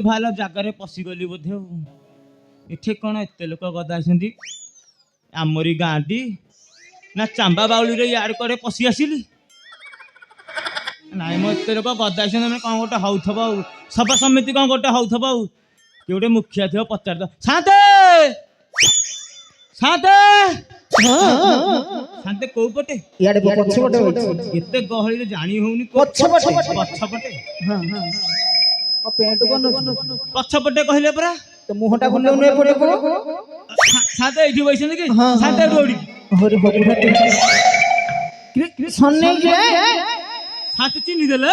ଭଲ ଜାଗାରେ ପଶିଗଲି ବୋଧେ। ଏଠି କ'ଣ ଏତେ ଲୋକ ଗଦା ହେଇଛନ୍ତି? ଆମରି ଗାଁଟି ନା ଚାମ୍ବା ବାଉଳିରେ ୟାଡେ କୁଆଡ଼େ ପଶି ଆସିଲି? ନାଇଁ ମୋ ଏତେ ଲୋକ ଗଦା ହେଇଛନ୍ତି, ମାନେ କ'ଣ ଗୋଟେ ହଉଥିବ ଆଉ, ସଭା ସମିତି କ'ଣ ଗୋଟେ ହଉଥିବ ଆଉ। କିଏ ଗୋଟେ ମୁଖିଆ ଥିବ ପଚାରିଦ, ଶାନ୍ତେ ଶାନ୍ତେ ଶାନ୍ତେ କୋଉ ପଟେ? ଇଆଡେ ପଛପଟେ ଅଛି। ଏତେ ଗହଳିରେ ଜାଣି ହଉନି ପଛପଟେ। ପଛପଟେ ପେଣ୍ଟ ପଛପଟେ କହିଲେ ପରା। ତ ମୁହଁଟା ବୁଲଉନି ଏପଟକୁ। ଶାନ୍ତେ ଏଇଠି ବସିଛନ୍ତି କି? ଶାନ୍ତେ ଦୌଡ଼ିକି ଶାନ୍ତେ ଚିହ୍ନି ଦେଲେ।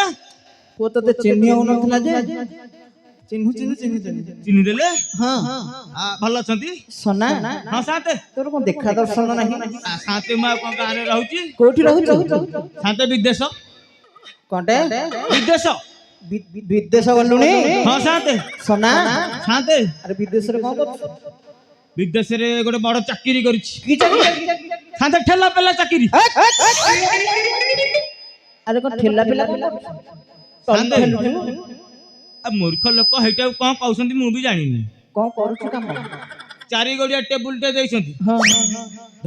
ପୁଅ ତତେ ଚିହ୍ନି ହଉନଥିଲା ଯେ ଚିହ୍ନି ଦେଲେ। ଭଲ ଅଛନ୍ତି ସନା? ହଁ ଶାନ୍ତେ। ତୋର କ'ଣ ଦେଖା ଦର୍ଶନ ନାହିଁ? ଶାନ୍ତେ ମୁଁ ଆଉ କ'ଣ ଗାଁରେ ରହୁଛି? କୋଉଠି ରହୁଛୁ? ଶାନ୍ତେ ବିଦେଶ। କଣଟେ? ବିଦେଶ। ବିଦେଶ ଗଲୁଣି? ହଁ ଶାନ୍ତେ। ସନା? ଶାନ୍ତେ। ଆରେ ବିଦେଶରେ କ'ଣ କରୁଛୁ? ବିଦେଶରେ ଗୋଟେ ବଡ ଚାକିରି କରିଛି। କି ଚାକିରି? ଶାନ୍ତେ ଠେଲା ପେଲା ଚାକିରି। ଆରେ କ'ଣ ଠେଲା ପେଲା? ଶାନ୍ତେ ମୂର୍ଖ ଲୋକ ହେଇଟାକୁ କ'ଣ କହୁଛନ୍ତି ମୁଁ ବି ଜାଣିନି। କ'ଣ କରୁଛୁ କାମ? 4 ଗୋଡ଼ିଆ ଟେବୁଲଟେ ଦେଇଛନ୍ତି,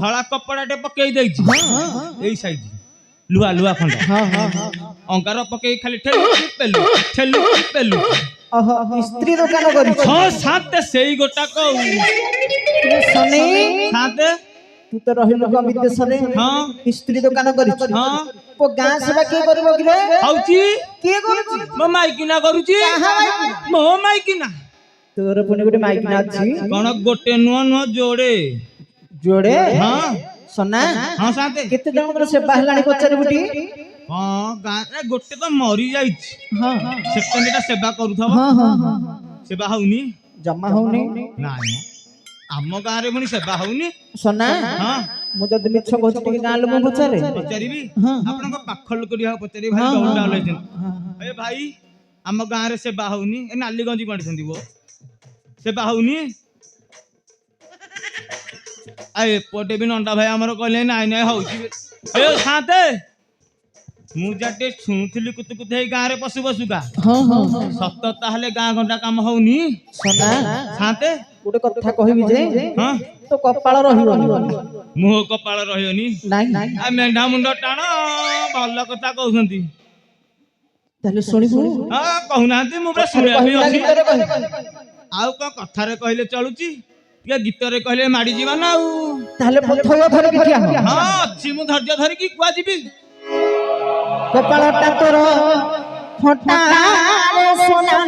ଧଳା କପଡ଼ାଟେ ପକେଇ ଦେଇଛି, ଏଇ ସାଇଜ ଲୁହା ଖଣ୍ଡ ଅଙ୍ଗାର ପକେଇ ଖାଲି ଠେଲୁଛି ପେଲୁ। ସ୍ତ୍ରୀ ଦୋକାନ କରିଛୁ? ହଁ ଶାନ୍ତେ ସେଇ ଗୋଟାକ। ଶାନ୍ତେ ତୁ ତ ରହିଲୁ ବିଦେଶରେ, ସ୍ତ୍ରୀ ଦୋକାନ କରିଛୁ। ଗାଁ ସେବା କିଏ କରିବ କିରେ? ହଉଛି କିଏ କରୁଛି? ମୋ ମାଇକିନା କରୁଛି। ମୋ ମାଇକିନା? ତୋର ପୁଣି ଗୋଟେ ମାଇକିନା ଅଛି? କ'ଣ ଗୋଟେ ନୁହଁ ଯୋଡ଼େ। ଯୋଡ଼େ? ହଁ ସନା? ହଁ ଶାନ୍ତେ। କେତେ ଜଣଙ୍କର ସେବା ହେଲାଣି ପଚାରିବୁ ଟି? ହଁ ଗାଁରେ ଗୋଟେ ତ ମରି ଯାଇଛି, ସେକେଣ୍ଡଟା ସେବା କରୁଥିବ। ସେବା ହଉନି? ଜମା ହଉନି। ନାଇଁ ଆମ ଗାଁରେ ପୁଣି ସେବା ହଉନି। ସନା? ମୁଁ ଯଦି ମିଛ କହୁଛି ଟିକେ ଗାଁ ଲୋକ ପଚାରିବି। ଆପଣଙ୍କ ପାଖ ଲୋକ ଟିକେ ପଚାରିବି। ଭାଇ ଦୌଡ଼ା ଓହ୍ଲାଇଛନ୍ତି, ଏ ଭାଇ ଆମ ଗାଁରେ ସେବା ହଉନି? ଏ ନାଲି ଗଞ୍ଜି ବାଣ୍ଢିଛନ୍ତି ବୋ, ସେବା ହଉନି? ଆଉ ଏପଟେ ବି ନଣ୍ଡା ଭାଇ ଆମର କହିଲେ ନାଇଁ ହଉଛି। ଏ ଶାନ୍ତେ ମୁଁ ଯାଟେ ଶୁଣୁଥିଲି କୁତୁକୁତୁ ହେଇ ଗାଁରେ ପଶୁକା ସତ ତାହେଲେ ଗାଁ ଗଣ୍ଡା କାମ ହଉନି? ଶାନ୍ତେ ଗୋଟେ କଥା କହିବି ଯେ ତୋ କପାଳ ରହିବନି। ମୁହଁ କପାଳ ରହିବନି? ମେଣ୍ଢା ମୁଣ୍ଡ ଟାଣ। ଭଲ କଥା କହୁଛନ୍ତି, ତାହେଲେ ଶୁଣିବୁ? କହୁନାହାନ୍ତି, ମୁଁ ପୁରା ଶୁଣିବା ପାଇଁ ଅଛି। ଆଉ କ'ଣ କଥାରେ କହିଲେ ଚଳୁଛି, ଟିକେ ଗୀତରେ କହିଲେ ମାଡି ଯିବା ନା ଆଉ। ତାହେଲେ ଅଛି ମୁଁ ଧୈର୍ଯ୍ୟ ଧରିକି କୁଆ ଯିବି। କପାଳଟା ତୋର ଫଟା ରେ সোনা।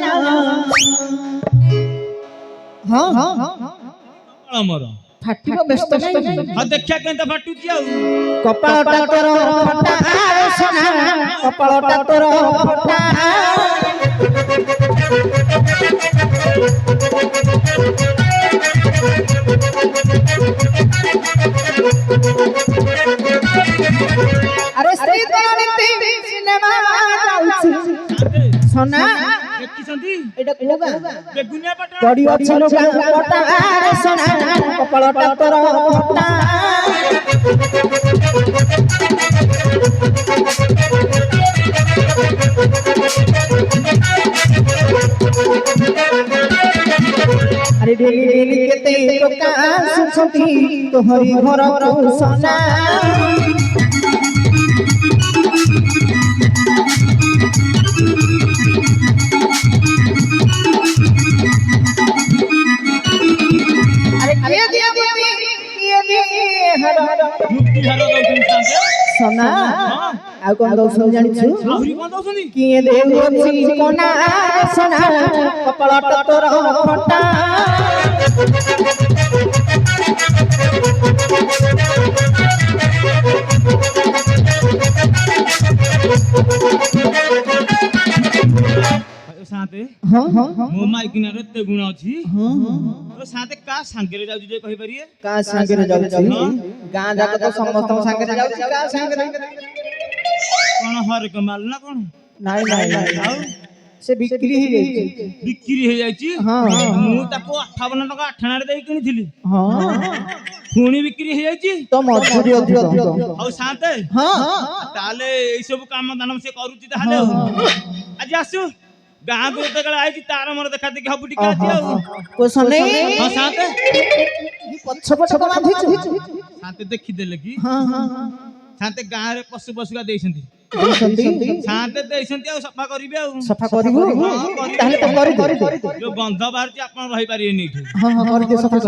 ଆମର ଫାଟିବ ବ୍ୟସ୍ତ ନାହିଁ। ଦେଖିଆ କେନ୍ତା ଫାଟୁଛି ଆଉ। କପାଳଟା ତୋର ଫଟା ରେ সোনা, କପାଳଟା ତୋର ଫଟା। আরে স্ত্রী তরণীতে সিনেমা যাଉଛି সোনা। ଦେଖିଛନ୍ତି এটা কোন গাঁ? বেগুনিয়া পাটা গড়ি ଅଛି লোগা পটা রে সোনা, কপালটা তোর ফটা। আরে ডেলি ডেলি কেতে লোকা শুনছন্তি তোহরি ঘর সোনা। সোনা ଆଉ କଣ ଦଉଛନ୍ତି ଜାଣିଛୁ? କିଏ ଦେଉଛି କନା সোনা, କପାଳଟା ତୋର ଫଟା। ମୋ ମାଇକିନାର ଏତେ ଗୁଣ ଅଛି। ଶାନ୍ତେ କା ସାଙ୍ଗରେ ଯାଉଛି ଯେ କହିପାରିବେ? କା ସାଙ୍ଗରେ ଯାଉଛି? ଗାଁ ଯାକ ତ ସମସ୍ତଙ୍କ ସାଙ୍ଗରେ ଯାଉଛି, କା ସାଙ୍ଗରେ? କ'ଣ ହରେକ ମାଲ ନା କ'ଣ? ନାଇଁ ଆଉ ସେ ବିକ୍ରି ହେଇଯାଇଛି। ମୁଁ ତାକୁ 58 ଟଙ୍କା 8 ଆଣାରେ ଦେଇ କିଣିଥିଲି, ପୁଣି ବିକ୍ରି ହେଇଯାଇଛି। ତ ମଜୁରୀ ଅଧିକ। ହଉ ଶାନ୍ତେ, ତାହେଲେ ଏଇ ସବୁ କାମ ଦାନ ସେ କରୁଛି ତାହେଲେ। ଆଜି ଆସୁ ଗାଁକୁ ଯେତେବେଳେ ଆଇଛି ତାର ମୋର ଦେଖା ଦେଖି ହବୁ ଟିକେ ଆଜି ଆଉ ଓ ସନେ ହଁ ସାତେ ପଛ ପଛ କଣ ବାନ୍ଧିଛୁ ସାତେ ଦେଖିଦେଲେ କି ହଁ ହଁ ସାତେ ଗାଁରେ ପଶୁ ପଶୁକା ଦେଇଛନ୍ତି ଦେଇଛନ୍ତି ସାତେ ଦେଇଛନ୍ତି ଆଉ ସଫା କରିବେ ଆଉ ସଫା କରିବୁ ହଁ, କରିବି। ତାହେଲେ ତ କରି ଯୋଉ ଗନ୍ଧ ବାହାରୁଛି ଆପଣ ରହିପାରିବେନି ଏଠି ହଁ ହଁ କରିଦିଅ ସଫା